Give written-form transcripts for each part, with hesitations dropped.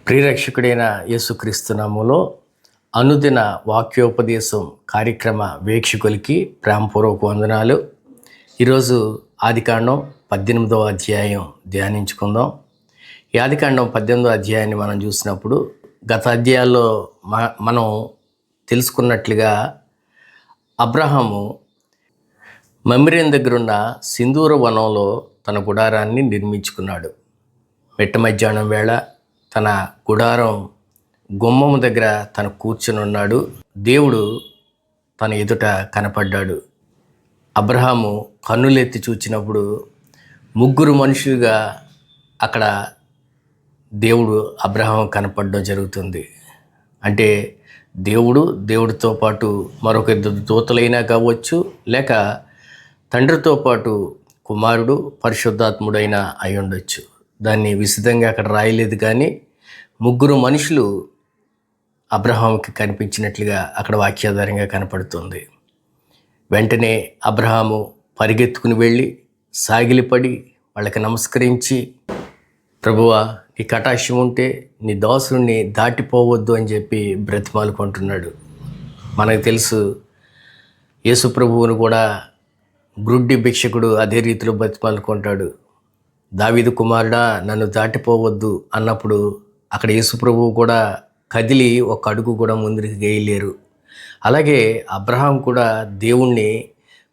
ప్రియరక్షకుడైన యేసుక్రీస్తు నామములో అనుదిన వాక్యోపదేశం కార్యక్రమ వీక్షకులకి ప్రేమపూర్వక వందనాలు. ఈరోజు ఆదికాండం 18వ అధ్యాయం ధ్యానించుకుందాం. ఈ ఆదికాండం 18వ అధ్యాయాన్ని మనం చూసినప్పుడు గత అధ్యాయాల్లో మనం తెలుసుకున్నట్లుగా అబ్రహాము మమ్రేన్ దగ్గరున్న సింధూర వనంలో తన గుడారాన్ని నిర్మించుకున్నాడు. మిట్ట మధ్యాహ్నం వేళ తన గుడారం గుమ్మము దగ్గర తను కూర్చుని ఉన్నాడు. దేవుడు తన ఎదుట కనపడ్డాడు. అబ్రహాము కన్నులెత్తి చూచినప్పుడు ముగ్గురు మనుషులుగా అక్కడ దేవుడు అబ్రహాము కనపడడం జరుగుతుంది. అంటే దేవుడితో పాటు మరొక ఇద్దరు దూతలైనా కావచ్చు, లేక తండ్రితో పాటు కుమారుడు పరిశుద్ధాత్ముడైన అయి ఉండొచ్చు. దాన్ని విశదంగా అక్కడ రాయలేదు, కానీ ముగ్గురు మనుషులు అబ్రహాముకి కనిపించినట్లుగా అక్కడ వాక్యాధారంగా కనపడుతుంది. వెంటనే అబ్రహాము పరిగెత్తుకుని వెళ్ళి సాగిలిపడి వాళ్ళకి నమస్కరించి, ప్రభువా, నీ కటాక్షం ఉంటే నీ దాసుని దాటిపోవద్దు అని చెప్పి బ్రతిమాలుకుంటున్నాడు. మనకు తెలుసు, యేసు ప్రభువును కూడా గ్రుడ్డి భిక్షకుడు అదే రీతిలో బ్రతిమాలుకుంటాడు. దావీదు కుమారుడా, నన్ను దాటిపోవద్దు అన్నప్పుడు అక్కడ యేసు ప్రభువు కూడా కదిలి ఒక అడుగు కూడా ముందుకు వేయలేరు. అలాగే అబ్రహాం కూడా దేవుణ్ణి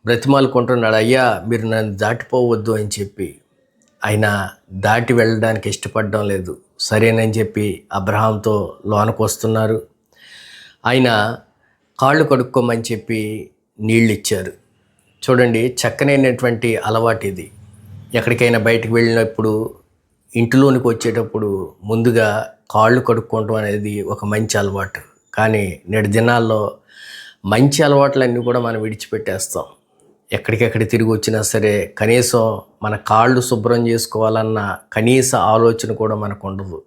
బ్రతిమాలుకుంటున్నాడు, అయ్యా మీరు నన్ను దాటిపోవద్దు అని చెప్పి. ఆయన దాటి వెళ్ళడానికి ఇష్టపడడం లేదు. సరేనని చెప్పి అబ్రహాంతో లోనకు వస్తున్నారు. ఆయన కాళ్ళు కడుక్కోమని చెప్పి నీళ్ళు ఇచ్చారు. చూడండి, చక్కనైనటువంటి అలవాటు ఇది. ఎక్కడికైనా బయటకు వెళ్ళినప్పుడు ఇంటిలోనికి వచ్చేటప్పుడు ముందుగా కాళ్ళు కడుక్కోవడం అనేది ఒక మంచి అలవాటు. కానీ నేటి దినాల్లో మంచి అలవాట్లన్నీ కూడా మనం విడిచిపెట్టేస్తాం. ఎక్కడికెక్కడ తిరిగి వచ్చినా సరే కనీసం మన కాళ్ళు శుభ్రం చేసుకోవాలన్న కనీస ఆలోచన కూడా మనకు ఉండదు.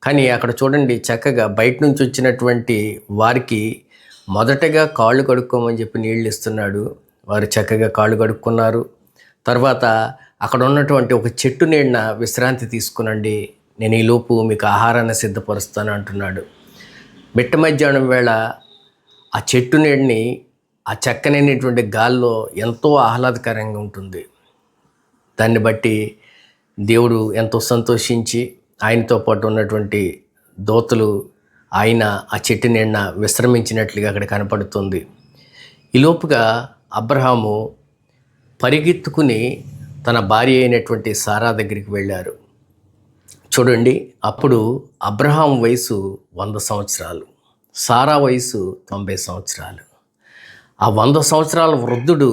కానీ అక్కడ చూడండి, చక్కగా బయట నుంచి వచ్చినటువంటి వారికి మొదటగా కాళ్ళు కడుక్కోమని చెప్పి నీళ్ళు ఇస్తున్నాడు. వారు చక్కగా కాళ్ళు కడుక్కున్నారు. తర్వాత అక్కడ ఉన్నటువంటి ఒక చెట్టు నీడన విశ్రాంతి తీసుకునండి, నేను ఈలోపు మీకు ఆహారాన్ని సిద్ధపరుస్తాను అంటున్నాడు. మిట్ట మధ్యాహ్నం వేళ ఆ చెట్టు నీడని ఆ చక్కనైనటువంటి గాల్లో ఎంతో ఆహ్లాదకరంగా ఉంటుంది. దాన్ని బట్టి దేవుడు ఎంతో సంతోషించి ఆయనతో పాటు ఉన్నటువంటి దూతలు ఆయన ఆ చెట్టు నీడన విశ్రమించినట్లుగా అక్కడ కనపడుతుంది. ఈలోపుగా అబ్రహాము పరిగెత్తుకుని తన భార్య అయినటువంటి సారా దగ్గరికి వెళ్ళారు. చూడండి, అప్పుడు అబ్రహాం వయసు 100 సంవత్సరాలు, సారా వయసు 90 సంవత్సరాలు. ఆ 100 సంవత్సరాల వృద్ధుడు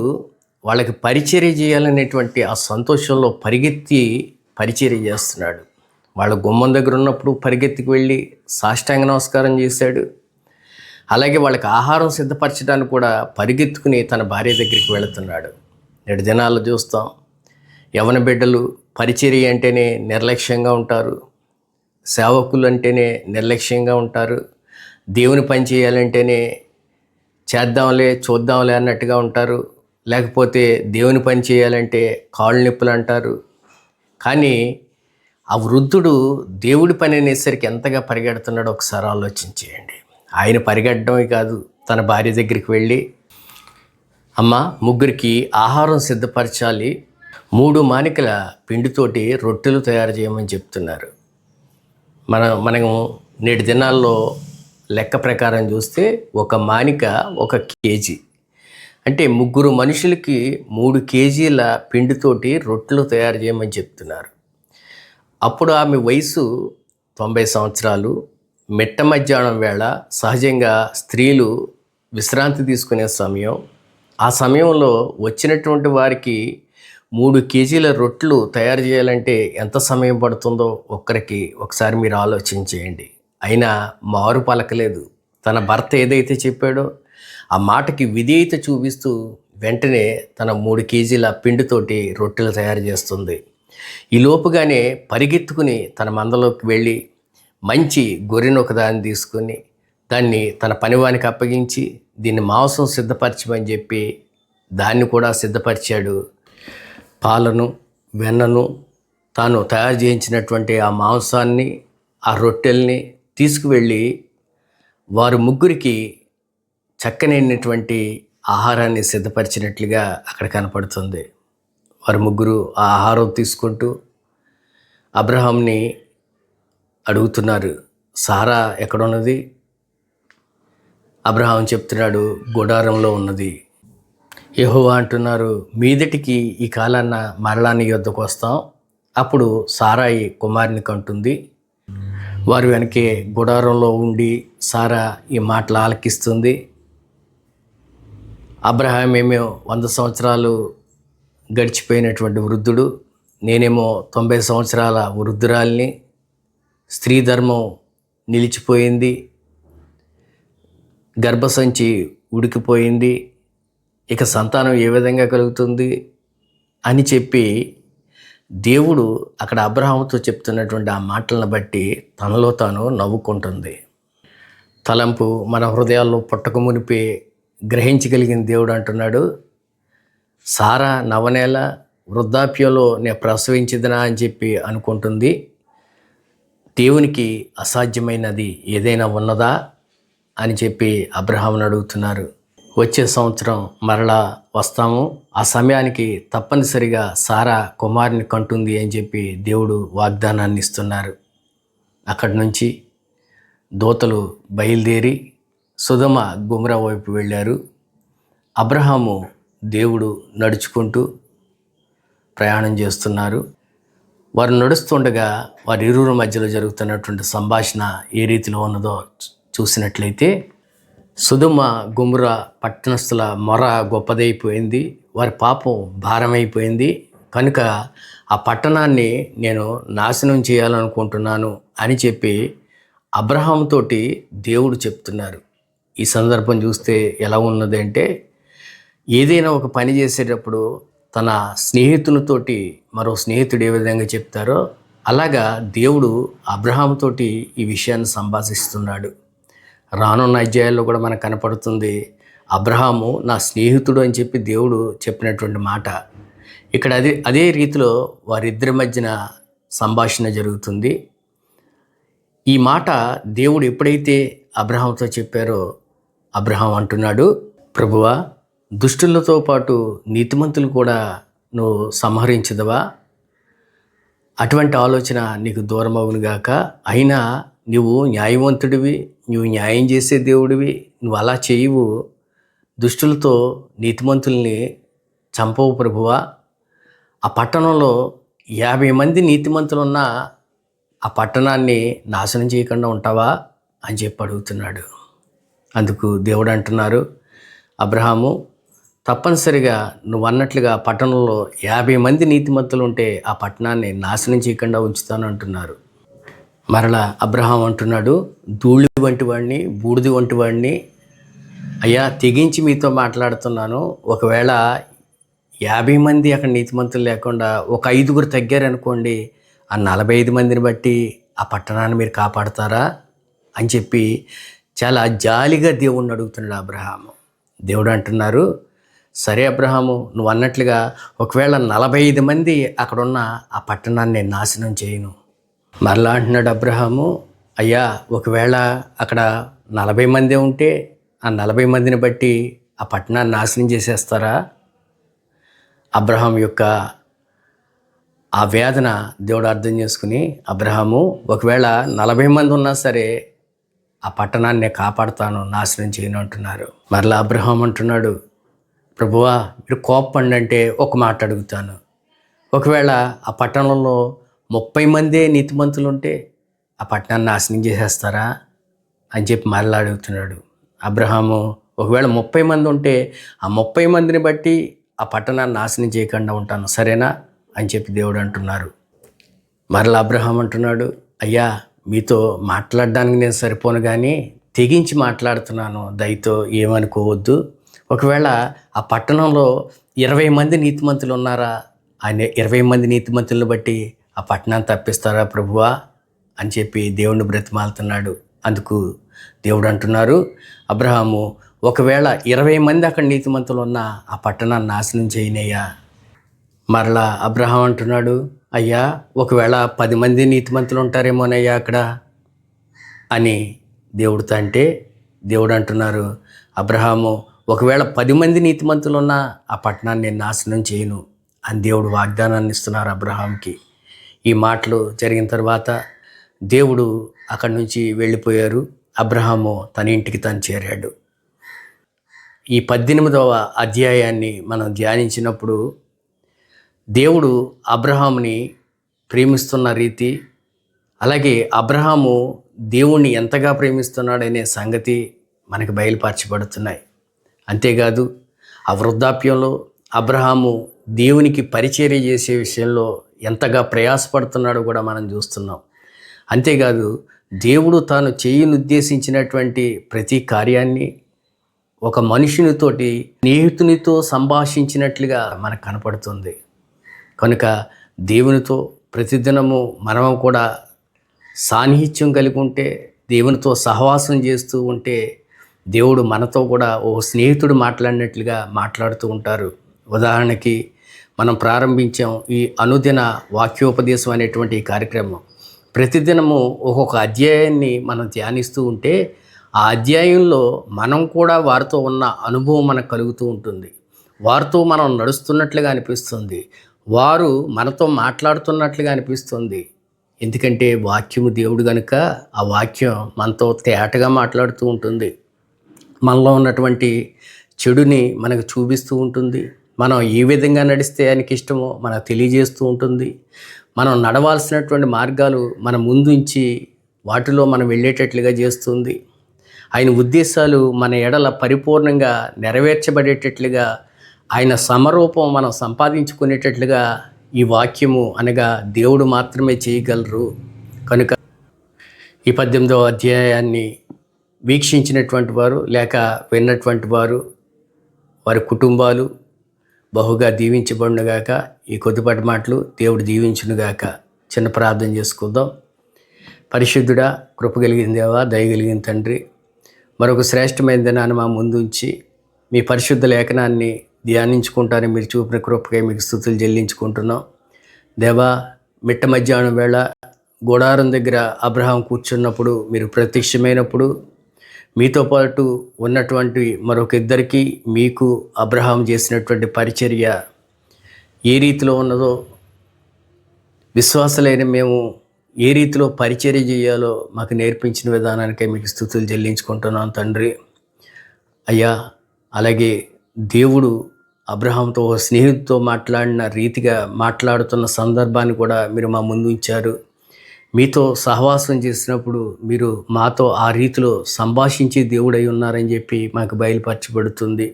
వాళ్ళకి పరిచర్య చేయాలనేటువంటి ఆ సంతోషంలో పరిగెత్తి పరిచర్య చేస్తున్నాడు. వాళ్ళ గుమ్మం దగ్గర ఉన్నప్పుడు పరిగెత్తికి వెళ్ళి సాష్టాంగ నమస్కారం చేశాడు. అలాగే వాళ్ళకి ఆహారం సిద్ధపరచడానికి కూడా పరిగెత్తుకుని తన భార్య దగ్గరికి వెళుతున్నాడు. నేటి దినాల్లో చూస్తాం, యవన బిడ్డలు పరిచర్య అంటేనే నిర్లక్ష్యంగా ఉంటారు, సేవకులు అంటేనే నిర్లక్ష్యంగా ఉంటారు, దేవుని పని చేయాలంటేనే చేద్దాంలే చూద్దాంలే అన్నట్టుగా ఉంటారు, లేకపోతే దేవుని పని చేయాలంటే కాళ్ళు నొప్పులు అంటారు. కానీ ఆ వృద్ధుడు దేవుడి పని అనేసరికి ఎంతగా పరిగెడుతున్నాడో ఒకసారి ఆలోచించేయండి. ఆయన పరిగెట్టడమే కాదు, తన భార్య దగ్గరికి వెళ్ళి, అమ్మ, ముగ్గురికి ఆహారం సిద్ధపరచాలి, 3 మానికల పిండితోటి రొట్టెలు తయారు చేయమని చెప్తున్నారు. మనం నేటి దినాల్లో లెక్క ప్రకారం చూస్తే ఒక మానిక 1 కేజీ, అంటే 3 మనుషులకి 3 కేజీల పిండితోటి రొట్టెలు తయారు చేయమని చెప్తున్నారు. అప్పుడు ఆమె వయసు 90 సంవత్సరాలు. మిట్ట మధ్యాహ్నం వేళ సహజంగా స్త్రీలు విశ్రాంతి తీసుకునే సమయం. ఆ సమయంలో వచ్చినటువంటి వారికి 3 కేజీల రొట్టెలు తయారు చేయాలంటే ఎంత సమయం పడుతుందో ఒక్కరికి ఒకసారి మీరు ఆలోచించేయండి. అయినా మారు పలకలేదు. తన భర్త ఏదైతే చెప్పాడో ఆ మాటకి విధేయత చూపిస్తూ వెంటనే తన 3 కేజీల పిండితోటి రొట్టెలు తయారు చేస్తుంది. ఈ లోపుగానే పరిగెత్తుకుని తన మందలోకి వెళ్ళి మంచి గొర్రెను ఒకదాన్ని తీసుకుని దాన్ని తన పనివానికి అప్పగించి, దీన్ని మాంసం సిద్ధపరచమని చెప్పి దాన్ని కూడా సిద్ధపరిచాడు. పాలను వెన్నను తాను తయారు చేయించినటువంటి ఆ మాంసాన్ని ఆ రొట్టెల్ని తీసుకువెళ్ళి వారు ముగ్గురికి చక్కనైనటువంటి ఆహారాన్ని సిద్ధపరిచినట్లుగా అక్కడ కనపడుతుంది. వారు ముగ్గురు ఆ ఆహారం తీసుకుంటూ అబ్రహాంని అడుగుతున్నారు, సారా ఎక్కడున్నది? అబ్రహాం చెప్తున్నాడు, గుడారంలో ఉన్నది. యెహోవా అంటున్నారు, మీదటికి ఈ కాలాన మరలా నీ యొద్దకు వస్తాం. అప్పుడు సారాయి కుమారుని కంటుంది. వారు వెనకే గుడారంలో ఉండి సారా ఈ మాటలు ఆలకిస్తుంది. అబ్రహాం ఏమో 100 సంవత్సరాలు గడిచిపోయినటువంటి వృద్ధుడు, నేనేమో 90 సంవత్సరాల వృద్ధురాల్ని. స్త్రీ ధర్మం నిలిచిపోయింది, గర్భసంచి ఉడికిపోయింది, ఇక సంతానం ఏ విధంగా కలుగుతుంది అని చెప్పి దేవుడు అక్కడ అబ్రహాముతో చెప్తున్నటువంటి ఆ మాటలను బట్టి తనలో తాను నవ్వుకుంటుంది. తలంపు మన హృదయాల్లో పుట్టక మునిపే గ్రహించగలిగిన దేవుడు అంటున్నాడు, సారా నవనేల వృద్ధాప్యంలో నేను ప్రసవించదనా అని చెప్పి అనుకుంటుంది. దేవునికి అసాధ్యమైనది ఏదైనా ఉన్నదా అని చెప్పి అబ్రహామును అడుగుతున్నారు. వచ్చే సంవత్సరం మరలా వస్తాము, ఆ సమయానికి తప్పనిసరిగా సారా కుమారుని కంటుంది అని చెప్పి దేవుడు వాగ్దానాన్ని ఇస్తున్నారు. అక్కడి నుంచి దూతలు బయలుదేరి సొదొమ గొమొర్రా వైపు వెళ్ళారు. అబ్రహాము దేవుడు నడుచుకుంటూ ప్రయాణం చేస్తున్నారు. వారు నడుస్తుండగా వారి ఇరువురి మధ్యలో జరుగుతున్నటువంటి సంభాషణ ఏ రీతిలో ఉన్నదో చూసినట్లయితే, సొదొమ గొమొర్రా పట్టణస్థుల మొర గొప్పదైపోయింది, వారి పాపం భారమైపోయింది, కనుక ఆ పట్టణాన్ని నేను నాశనం చేయాలనుకుంటున్నాను అని చెప్పి అబ్రహాముతోటి దేవుడు చెప్తున్నారు. ఈ సందర్భం చూస్తే ఎలా ఉన్నది అంటే, ఏదైనా ఒక పని చేసేటప్పుడు తన స్నేహితులతోటి మరో స్నేహితుడు ఏ విధంగా చెప్తారో అలాగా దేవుడు అబ్రహాముతోటి ఈ విషయాన్ని సంభాషిస్తున్నాడు. రానున్న అధ్యాయాల్లో కూడా మనకు కనపడుతుంది, అబ్రహాము నా స్నేహితుడు అని చెప్పి దేవుడు చెప్పినటువంటి మాట. ఇక్కడ అదే రీతిలో వారిద్దరి మధ్యన సంభాషణ జరుగుతుంది. ఈ మాట దేవుడు ఎప్పుడైతే అబ్రహాముతో చెప్పారో అబ్రహాం అంటున్నాడు, ప్రభువా, దుష్టులతో పాటు నీతిమంతులు కూడా నువ్వు సంహరించదవా? అటువంటి ఆలోచన నీకు దూరం అవునుగాక. అయినా నువ్వు న్యాయవంతుడివి, నువ్వు న్యాయం చేసే దేవుడివి, నువ్వు అలా చేయవు. దుష్టులతో నీతిమంతుల్ని చంపవు ప్రభువా. ఆ పట్టణంలో 50 మంది నీతిమంతులున్నా ఆ పట్టణాన్ని నాశనం చేయకుండా ఉంటావా అని చెప్పి అడుగుతున్నాడు. అందుకు దేవుడు అంటున్నారు, అబ్రహాము, తప్పనిసరిగా నువ్వు అన్నట్లుగా పట్టణంలో 50 మంది నీతిమంతులు ఉంటే ఆ పట్టణాన్ని నాశనం చేయకుండా ఉంచుతాను అంటున్నారు. మరలా అబ్రహాం అంటున్నాడు, ధూళి వంటి వాడిని, బూడిది వంటి వాడిని అయ్యా, తెగించి మీతో మాట్లాడుతున్నాను. ఒకవేళ 50 మంది అక్కడ నీతిమంతులు లేకుండా ఒక 5గురు తగ్గారనుకోండి, ఆ 45 మందిని బట్టి ఆ పట్టణాన్ని మీరు కాపాడతారా అని చెప్పి చాలా జాలిగా దేవుణ్ణి అడుగుతున్నాడు అబ్రహాము. దేవుడు అంటున్నారు, సరే అబ్రహాము, నువ్వు అన్నట్లుగా ఒకవేళ 45 మంది అక్కడున్న ఆ పట్టణాన్ని నేను నాశనం చేయను. మరలా అంటున్నాడు అబ్రహాము, అయ్యా, ఒకవేళ అక్కడ 40 మందే ఉంటే ఆ 40 మందిని బట్టి ఆ పట్టణాన్ని నాశనం చేసేస్తారా? అబ్రహాం యొక్క ఆ వేదన దేవుడు అర్థం చేసుకుని, అబ్రహాము, ఒకవేళ 40 మంది ఉన్నా సరే ఆ పట్టణాన్ని నేను కాపాడుతాను, నాశనం చేయను అంటున్నారు. మరలా అబ్రహాం అంటున్నాడు, ప్రభువా, మీరు కోప్పండి అంటే ఒక మాట అడుగుతాను. ఒకవేళ ఆ పట్టణంలో 30 మందే నీతిమంతులు ఉంటే ఆ పట్టణాన్ని నాశనం చేసేస్తారా అని చెప్పి మరలా అడుగుతున్నాడు. అబ్రహాము, ఒకవేళ 30 మంది ఉంటే ఆ 30 మందిని బట్టి ఆ పట్టణాన్ని నాశనం చేయకుండా ఉంటాను, సరేనా అని చెప్పి దేవుడు అంటున్నారు. మరలా అబ్రహాం అంటున్నాడు, అయ్యా, మీతో మాట్లాడడానికి నేను సరిపోను కానీ తెగించి మాట్లాడుతున్నాను, దయతో ఏమనుకోవద్దు. ఒకవేళ ఆ పట్టణంలో 20 మంది నీతిమంతులు ఉన్నారా, ఆయన 20 మంది నీతిమంతులను బట్టి ఆ పట్టణాన్ని తప్పిస్తారా ప్రభువా అని చెప్పి దేవుణ్ణి బ్రతిమాలుతున్నాడు. అందుకు దేవుడు అంటున్నారు, అబ్రహాము, ఒకవేళ 20 మంది అక్కడ నీతిమంతులు ఉన్నా ఆ పట్టణాన్ని నాశనం చేయనయ్యా. మరలా అబ్రహాం అంటున్నాడు, అయ్యా, ఒకవేళ 10 మంది నీతిమంతులు ఉంటారేమోనయ్యా అక్కడ అని దేవుడితో అంటే దేవుడు అంటున్నారు, అబ్రహాము ఒకవేళ 10 మంది నీతిమంతులు ఉన్నా ఆ పట్టణాన్ని నేను నాశనం చేయను అని దేవుడు వాగ్దానాన్ని ఇస్తున్నారు అబ్రహాంకి. ఈ మాటలు జరిగిన తర్వాత దేవుడు అక్కడి నుంచి వెళ్ళిపోయారు. అబ్రహాము తన ఇంటికి తను చేరాడు. ఈ 18వ అధ్యాయాన్ని మనం ధ్యానించినప్పుడు దేవుడు అబ్రహాముని ప్రేమిస్తున్న రీతి, అలాగే అబ్రహాము దేవుణ్ణి ఎంతగా ప్రేమిస్తున్నాడనే సంగతి మనకు బయలుపరచబడుతున్నాయి. అంతేకాదు ఆ వృద్ధాప్యంలో అబ్రహాము దేవునికి పరిచర్య చేసే విషయంలో ఎంతగా ప్రయాసపడుతున్నాడో కూడా మనం చూస్తున్నాం. అంతేకాదు దేవుడు తాను చేయనుద్దేశించినటువంటి ప్రతి కార్యాన్ని ఒక మనుషునితోటి, స్నేహితునితో సంభాషించినట్లుగా మనకు కనపడుతుంది. కనుక దేవునితో ప్రతిదినము మనం కూడా సాన్నిహిత్యం కలిగి ఉంటే, దేవునితో సహవాసం చేస్తూ ఉంటే దేవుడు మనతో కూడా ఓ స్నేహితుడు మాట్లాడినట్లుగా మాట్లాడుతూ ఉంటారు. ఉదాహరణకి మనం ప్రారంభించాం ఈ అనుదిన వాక్యోపదేశం అనేటువంటి ఈ కార్యక్రమం. ప్రతిదినము ఒక్కొక్క అధ్యాయాన్ని మనం ధ్యానిస్తూ ఉంటే ఆ అధ్యాయంలో మనం కూడా వారితో ఉన్న అనుభవం మనకు కలుగుతూ ఉంటుంది. వారితో మనం నడుస్తున్నట్లుగా అనిపిస్తుంది, వారు మనతో మాట్లాడుతున్నట్లుగా అనిపిస్తుంది. ఎందుకంటే వాక్యము దేవుడు కనుక ఆ వాక్యం మనతో తేటగా మాట్లాడుతూ ఉంటుంది. మనలో ఉన్నటువంటి చెడుని మనకు చూపిస్తూ ఉంటుంది. మనం ఏ విధంగా నడిస్తే ఆయనకి ఇష్టమో మనకు తెలియజేస్తూ ఉంటుంది. మనం నడవాల్సినటువంటి మార్గాలు మన ముందుంచి వాటిలో మనం వెళ్ళేటట్లుగా చేస్తుంది. ఆయన ఉద్దేశాలు మన ఎడల పరిపూర్ణంగా నెరవేర్చబడేటట్లుగా, ఆయన సమరూపం మనం సంపాదించుకునేటట్లుగా ఈ వాక్యము అనగా దేవుడు మాత్రమే చేయగలరు. కనుక ఈ 18వ అధ్యాయాన్ని వీక్షించినటువంటి వారు లేక విన్నటువంటి వారు, వారి కుటుంబాలు బహుగా దీవించబడునుగాక. ఈ కొద్దిపాటి మాటలు దేవుడు దీవించునుగాక. చిన్న ప్రార్థన చేసుకుందాం. పరిశుద్ధుడా, కృప కలిగిన దేవా, దయ కలిగిన తండ్రి, మరొక శ్రేష్టమైన దినాన్ని మా ముందుంచి మీ పరిశుద్ధ లేఖనాన్ని ధ్యానించుకుంటారని మీరు చూపిన కృపకై మీకు స్తుతులు చెల్లించుకుంటున్నాం. దేవా, మిట్ట మధ్యాహ్నం వేళ గుడారం దగ్గర అబ్రహాం కూర్చున్నప్పుడు మీరు ప్రత్యక్షమైనప్పుడు మీతో పాటు ఉన్నటువంటి మరొక ఇద్దరికి మీకు అబ్రహాం చేసినటువంటి పరిచర్య ఏ రీతిలో ఉన్నదో, విశ్వాసులైన మేము ఏ రీతిలో పరిచర్య చేయాలో మాకు నేర్పించిన విధానానికై మీకు స్తుతులు చెల్లించుకుంటున్నాం తండ్రి. అయ్యా, అలాగే దేవుడు అబ్రహాంతో స్నేహితుతో మాట్లాడిన రీతిగా మాట్లాడుతున్న సందర్భాన్ని కూడా మీరు మా ముందు ఉంచారు. మీతో సహవాసం చేసినప్పుడు మీరు మాతో ఆ రీతిలో సంభాషించే దేవుడై ఉన్నారని చెప్పి మాకు బయలుపరచబడుతుంది.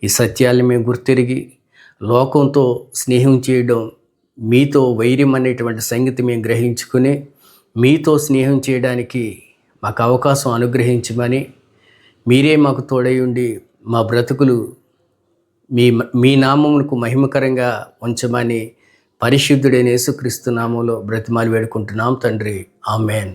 ఈ సత్యాన్ని మేము గుర్తెరిగి లోకంతో స్నేహం చేయడం, మీతో వైర్యం అనేటువంటి సంగతి మేము గ్రహించుకుని మీతో స్నేహం చేయడానికి మాకు అవకాశం అనుగ్రహించమని, మీరే మాకు తోడై ఉండి మా బ్రతుకులు మీ నామమునకు మహిమకరంగా ఉంచమని పరిశుద్ధుడైన యేసుక్రీస్తు నామములో బ్రతిమాలి వేడుకుంటున్నాం తండ్రి. ఆమేన్.